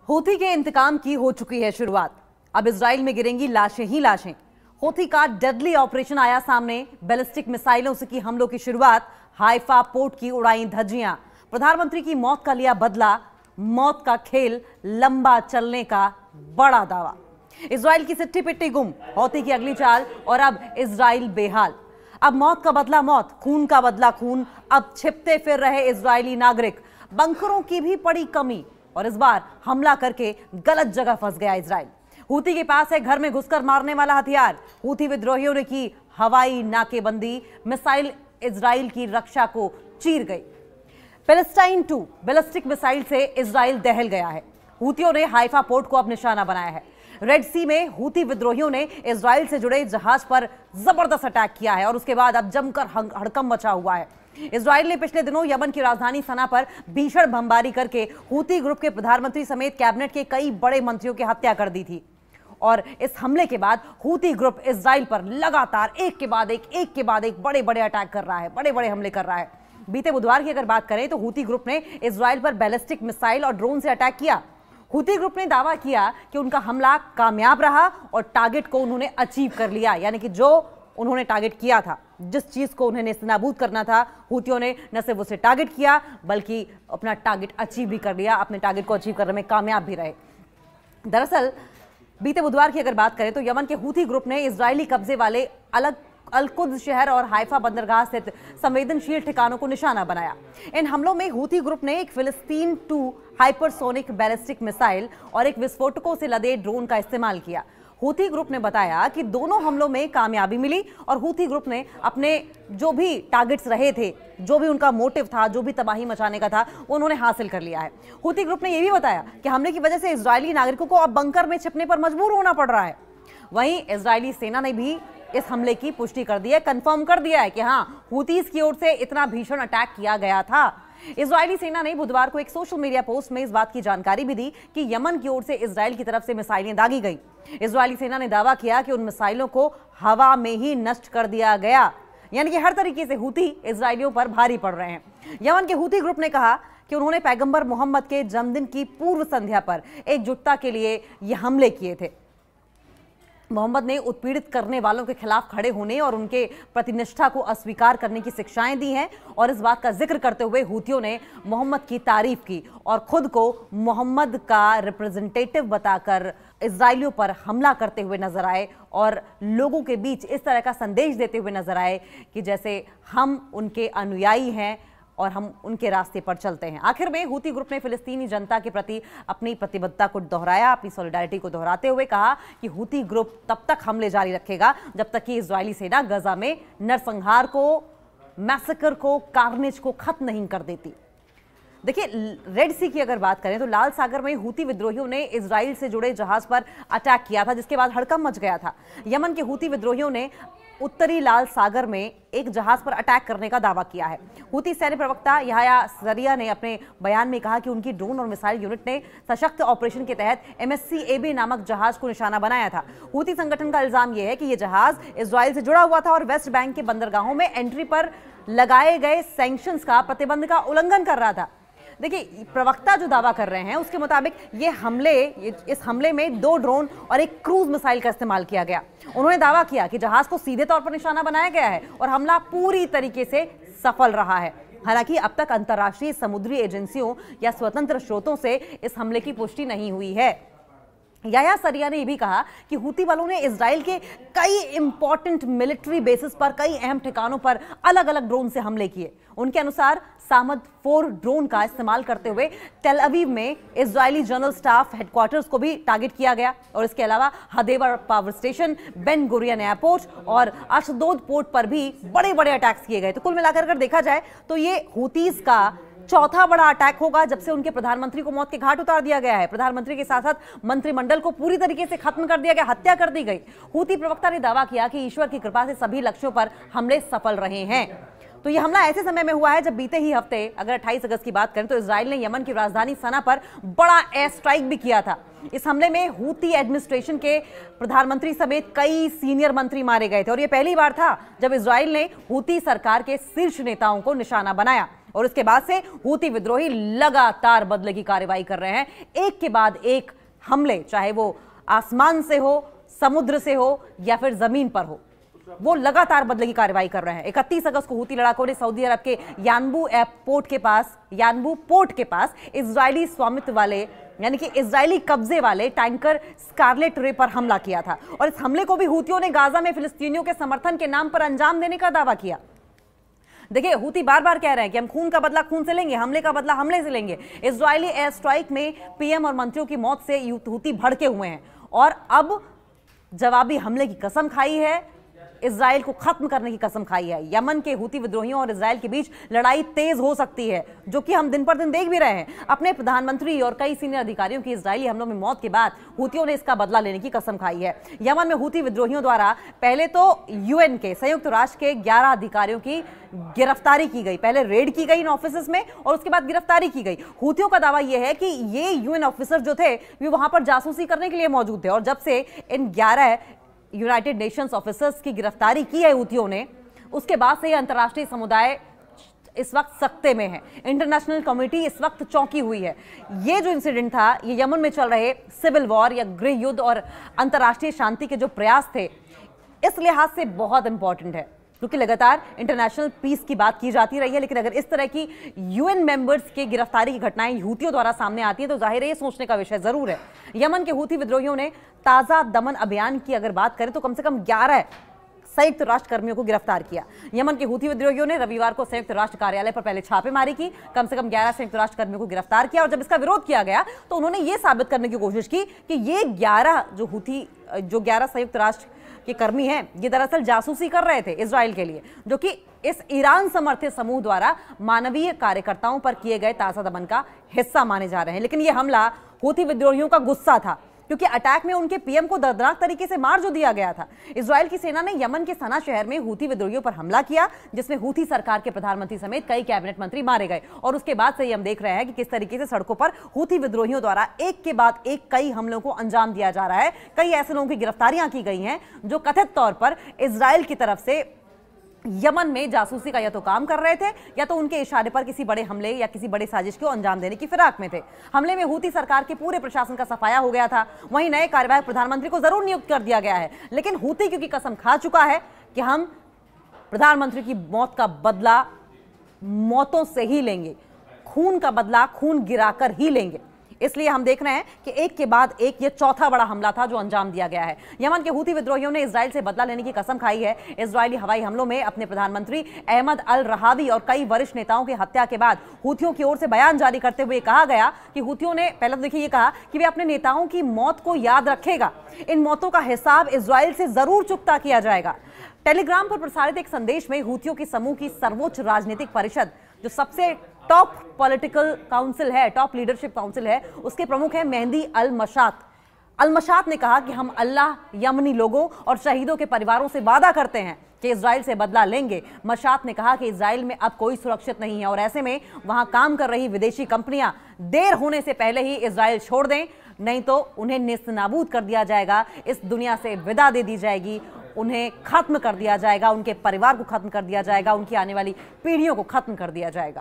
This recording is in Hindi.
हूथी के इंतकाम की हो चुकी है शुरुआत। अब इजराइल में गिरेंगी लाशें ही लाशें। हूथी का डेडली ऑपरेशन आया सामने। बैलिस्टिक मिसाइलों से की हमलों की शुरुआत। हाइफा पोर्ट की उड़ाई धज्जियां। प्रधानमंत्री की मौत का लिया बदला। मौत का खेल लंबा चलने का बड़ा दावा। इजराइल की सिट्टी पिट्टी गुम। हूथी की अगली चाल और अब इजराइल बेहाल। अब मौत का बदला मौत, खून का बदला खून। अब छिपते फिर रहे इजरायली नागरिक। बंकरों की भी पड़ी कमी और इस बार हमला करके गलत जगह फंस गया इजराइल। हूथी के पास है घर में घुसकर मारने वाला हथियार। हूथी विद्रोहियों ने की हवाई नाकेबंदी। मिसाइल इजराइल की रक्षा को चीर गई। पैलेस्टाइन 2 बैलिस्टिक मिसाइल से इजराइल दहल गया है। हूथियों ने हाइफा पोर्ट को अब निशाना बनाया है। रेड सी में हूथी विद्रोहियों ने इजराइल से जुड़े जहाज पर जबरदस्त अटैक किया है और उसके बाद अब जमकर हड़कंप मचा हुआ है। इजराइल ने पिछले दिनों यमन की राजधानी सना पर भीषण बमबारी करके हूथी ग्रुप के प्रधानमंत्री समेत कैबिनेट के कई बड़े मंत्रियों की हत्या कर दी थी। और इस हमले के बाद हूथी ग्रुप इजराइल पर लगातार एक के बाद एक बड़े बड़े अटैक कर रहा है, बड़े बड़े हमले कर रहा है। बीते बुधवार की अगर बात करें तो हूथी ग्रुप ने इजराइल पर बैलिस्टिक मिसाइल और ड्रोन से अटैक किया। हूथी ग्रुप ने दावा किया कि उनका हमला कामयाब रहा और टारगेट को उन्होंने अचीव कर लिया, यानी कि जो उन्होंने टारगेट किया था, जिस चीज को उन्हें नेस्तनाबूद करना था, हूथियों ने न सिर्फ उसे टारगेट किया बल्कि अपना टारगेट अचीव भी कर लिया। अपने टारगेट को अचीव करने में कामयाब भी रहे। दरअसल बीते बुधवार की अगर बात करें तो यमन के हूथी ग्रुप ने इजरायली कब्जे वाले अल-कुद्स शहर और हाइफा बंदरगाह स्थित संवेदनशील ठिकानों को निशाना बनाया। इन हमलों में हूथी ग्रुप ने एक फिलिस्तीन 2 हाइपरसोनिक बैलिस्टिक मिसाइल और एक विस्फोटकों से लदे ड्रोन का इस्तेमाल किया। हूथी ग्रुप ने बताया कि दोनों हमलों में कामयाबी मिली और हूथी ग्रुप ने अपने जो भी टारगेट्स रहे थे, जो भी उनका मोटिव था, जो भी तबाही मचाने का था, उन्होंने हासिल कर लिया है। हूथी ग्रुप ने यह भी बताया कि हमले की वजह से इजरायली नागरिकों को अब बंकर में छिपने पर मजबूर होना पड़ रहा है। वहीं इजरायली सेना ने भी इस हमले की पुष्टि कर दी है, कंफर्म कर दिया है कि हाँ, हूथीज की ओर से इतना भीषण अटैक किया गया था। इजरायली सेना ने बुधवार को एक सोशल मीडिया पोस्ट में इस बात की जानकारी भी दी कि यमन की ओर से इजराइल की तरफ से मिसाइलें दागी गई। इजरायली सेना ने दावा किया कि उन मिसाइलों को हवा में ही नष्ट कर दिया गया, यानी कि हर तरीके से हूथी इजरायलियों पर भारी पड़ रहे हैं। यमन के हूथी ग्रुप ने कहा कि उन्होंने पैगंबर मोहम्मद के जन्मदिन की पूर्व संध्या पर एकजुटता के लिए ये हमले किए थे। मोहम्मद ने उत्पीड़ित करने वालों के खिलाफ खड़े होने और उनके प्रतिनिष्ठा को अस्वीकार करने की शिक्षाएं दी हैं और इस बात का जिक्र करते हुए हूथियों ने मोहम्मद की तारीफ की और खुद को मोहम्मद का रिप्रेजेंटेटिव बताकर इजरायलियों पर हमला करते हुए नजर आए और लोगों के बीच इस तरह का संदेश देते हुए नजर आए कि जैसे हम उनके अनुयायी हैं और हम उनके रास्ते पर चलते हैं। आखिर में हूथी ग्रुप ने फिलिस्तीनी जनता के प्रति अपनी प्रतिबद्धता को दोहराया, अपनी सॉलिडारिटी को दोहराते हुए कहा कि हूथी ग्रुप तब तक हमले जारी रखेगा जब तक कि इजरायली सेना गजा में नरसंहार को, मैसेकर को, कार्नेज को खत्म नहीं कर देती। देखिए, रेड सी की अगर बात करें तो लाल सागर में हूथी विद्रोहियों ने इजराइल से जुड़े जहाज पर अटैक किया था, जिसके बाद हड़कंप मच गया था। यमन के हूथी विद्रोहियों ने उत्तरी लाल सागर में एक जहाज पर अटैक करने का दावा किया है। हूथी सैन्य प्रवक्ता यहया सरिया ने अपने बयान में कहा कि उनकी ड्रोन और मिसाइल यूनिट ने सशक्त ऑपरेशन के तहत MSC-AB नामक जहाज को निशाना बनाया था। हूथी संगठन का इल्जाम यह है कि यह जहाज इजराइल से जुड़ा हुआ था और वेस्ट बैंक के बंदरगाहों में एंट्री पर लगाए गए सैंक्शंस का, प्रतिबंध का उल्लंघन कर रहा था। देखिए, प्रवक्ता जो दावा कर रहे हैं उसके मुताबिक इस हमले में 2 ड्रोन और एक क्रूज मिसाइल का इस्तेमाल किया गया। उन्होंने दावा किया कि जहाज को सीधे तौर पर निशाना बनाया गया है और हमला पूरी तरीके से सफल रहा है। हालांकि अब तक अंतर्राष्ट्रीय समुद्री एजेंसियों या स्वतंत्र स्रोतों से इस हमले की पुष्टि नहीं हुई है। यहया सरिया ने यह भी कहा कि हूथी वालों ने इजराइल के कई इंपॉर्टेंट मिलिट्री बेसिस पर, कई अहम ठिकानों पर अलग अलग ड्रोन से हमले किए। उनके अनुसार सामद 4 ड्रोन का इस्तेमाल करते हुए टेल अवीव में इजरायली जनरल स्टाफ हेडक्वार्टर्स को भी टारगेट किया गया और इसके अलावा Hadera power station, Ben Gurion airport और अशदोद पोर्ट पर भी बड़े बड़े अटैक्स किए गए। तो कुल मिलाकर अगर देखा जाए तो ये हूथीज का चौथा बड़ा अटैक होगा जब से उनके प्रधानमंत्री को मौत के घाट उतार दिया गया है। प्रधानमंत्री के साथ साथ मंत्रिमंडल को पूरी तरीके से खत्म कर दिया गया, हत्या कर दी गई। हूथी प्रवक्ता ने दावा किया कि ईश्वर की कृपा से सभी लक्ष्यों पर हमले सफल रहे हैं। तो यह हमला ऐसे समय में हुआ है जब बीते ही हफ्ते, अगर 28 अगस्त की बात करें तो इजराइल ने यमन की राजधानी सना पर बड़ा एयर स्ट्राइक भी किया था। इस हमले में हूथी एडमिनिस्ट्रेशन के प्रधानमंत्री समेत कई सीनियर मंत्री मारे गए थे और यह पहली बार था जब इजराइल ने हूथी सरकार के शीर्ष नेताओं को निशाना बनाया और इसके बाद से हूती विद्रोही लगातार बदले की कार्रवाई कर रहे हैं, एक के बाद एक हमले, चाहे वो आसमान से हो, समुद्र से हो या फिर जमीन पर हो, वो लगातार बदले की कार्रवाई कर रहे हैं। 31 अगस्त को हूती लड़ाकों ने सऊदी अरब के यानबू पोर्ट के पास इजरायली स्वामित्व वाले यानी कि इजरायली कब्जे वाले टैंकर स्कारलेट रे पर हमला किया था और इस हमले को भी हूतियों ने गाजा में फिलिस्तीनियों के समर्थन के नाम पर अंजाम देने का दावा किया। देखिए, हूती बार बार कह रहे हैं कि हम खून का बदला खून से लेंगे, हमले का बदला हमले से लेंगे। इजरायली एयर स्ट्राइक में पीएम और मंत्रियों की मौत से हूती भड़के हुए हैं और अब जवाबी हमले की कसम खाई है, इजराइल को खत्म करने की कसम खाई है। यमन के हूती विद्रोहियों और इजराइल के बीच लड़ाई तेज हो सकती है, जो कि हम दिन पर दिन देख भी रहे हैं। अपने प्रधानमंत्री और कई सीनियर अधिकारियों की इजरायली हमलों में मौत के बाद हूतियों ने इसका बदला लेने की कसम खाई है। यमन में हूती विद्रोहियों द्वारा पहले तो यूएन के संयुक्त राष्ट्र के 11 अधिकारियों की गिरफ्तारी की गई, पहले रेड की गई इन ऑफिस में और उसके बाद गिरफ्तारी की गई। हूतियों का दावा यह है कि ये यूएन ऑफिसर जो थे वे वहां पर जासूसी करने के लिए मौजूद थे और जब से इन 11 यूनाइटेड नेशंस ऑफिसर्स की गिरफ्तारी की है हूतियों ने, उसके बाद से अंतर्राष्ट्रीय समुदाय इस वक्त सख्ते में है। इंटरनेशनल कम्युनिटी इस वक्त चौंकी हुई है। ये जो इंसिडेंट था, ये यमन में चल रहे सिविल वॉर या गृह युद्ध और अंतर्राष्ट्रीय शांति के जो प्रयास थे, इस लिहाज से बहुत इंपॉर्टेंट है क्योंकि लगातार इंटरनेशनल पीस की बात की जाती रही है। लेकिन अगर इस तरह की यूएन मेंबर्स के गिरफ्तारी की घटनाएं हूतियों द्वारा सामने आती है तो जाहिर है ये सोचने का विषय जरूर है। यमन के हूती विद्रोहियों ने ताजा दमन अभियान की अगर बात करें तो कम से कम 11 संयुक्त राष्ट्र कर्मियों को गिरफ्तार किया। यमन के हूती विद्रोहियों ने रविवार को संयुक्त राष्ट्र कार्यालय पर पहले छापेमारी की, कम से कम 11 संयुक्त राष्ट्र कर्मियों को गिरफ्तार किया और जब इसका विरोध किया गया तो उन्होंने ये साबित करने की कोशिश की कि ये 11 संयुक्त राष्ट्र के कर्मी हैं, ये दरअसल जासूसी कर रहे थे इजराइल के लिए, जो कि इस ईरान समर्थित समूह द्वारा मानवीय कार्यकर्ताओं पर किए गए ताजा दमन का हिस्सा माने जा रहे हैं। लेकिन यह हमला हूती विद्रोहियों का गुस्सा था क्योंकि अटैक में उनके पीएम को दर्दनाक तरीके से मार जो दिया गया था। इजराइल की सेना ने यमन के सना शहर में हूती विद्रोहियों पर हमला किया जिसमें हूती सरकार के प्रधानमंत्री समेत कई कैबिनेट मंत्री मारे गए और उसके बाद से हम देख रहे हैं कि किस तरीके से सड़कों पर हूती विद्रोहियों द्वारा एक के बाद एक कई हमलों को अंजाम दिया जा रहा है। कई ऐसे लोगों की गिरफ्तारियां की गई हैं जो कथित तौर पर इजराइल की तरफ से यमन में जासूसी का या तो काम कर रहे थे या तो उनके इशारे पर किसी बड़े हमले या किसी बड़े साजिश को अंजाम देने की फिराक में थे। हमले में हूती सरकार के पूरे प्रशासन का सफाया हो गया था। वहीं नए कार्यवाहक प्रधानमंत्री को जरूर नियुक्त कर दिया गया है, लेकिन हूती क्योंकि कसम खा चुका है कि हम प्रधानमंत्री की मौत का बदला मौतों से ही लेंगे, खून का बदला खून गिराकर ही लेंगे, इसलिए हम देख रहे हैं कि एक के बाद एक ये चौथा बड़ा हमला था जो अंजाम दिया गया है। यमन के हूती विद्रोहियों ने इजराइल से बदला लेने की कसम खाई है। इजरायली हवाई हमलों में अपने प्रधानमंत्री अहमद अल रहावी और कई वरिष्ठ नेताओं की हत्या के बाद हूतियों की ओर से बयान जारी करते हुए कहा गया कि हूतियों ने पहले तो देखिए ये कहा कि वे अपने नेताओं की मौत को याद रखेगा, इन मौतों का हिसाब इजराइल से जरूर चुकता किया जाएगा। टेलीग्राम पर प्रसारित एक संदेश में हूतियों की समूह की सर्वोच्च राजनीतिक परिषद, जो सबसे टॉप पॉलिटिकल काउंसिल है, टॉप लीडरशिप काउंसिल है, उसके प्रमुख हैं मेहदी अल मशात ने कहा कि हम अल्लाह, यमनी लोगों और शहीदों के परिवारों से वादा करते हैं कि इजराइल से बदला लेंगे। मशात ने कहा कि इजराइल में अब कोई सुरक्षित नहीं है और ऐसे में वहां काम कर रही विदेशी कंपनियां देर होने से पहले ही इजराइल छोड़ दें, नहीं तो उन्हें नेस्तनाबूद कर दिया जाएगा, इस दुनिया से विदा दे दी जाएगी, उन्हें खत्म कर दिया जाएगा, उनके परिवार को खत्म कर दिया जाएगा, उनकी आने वाली पीढ़ियों को खत्म कर दिया जाएगा।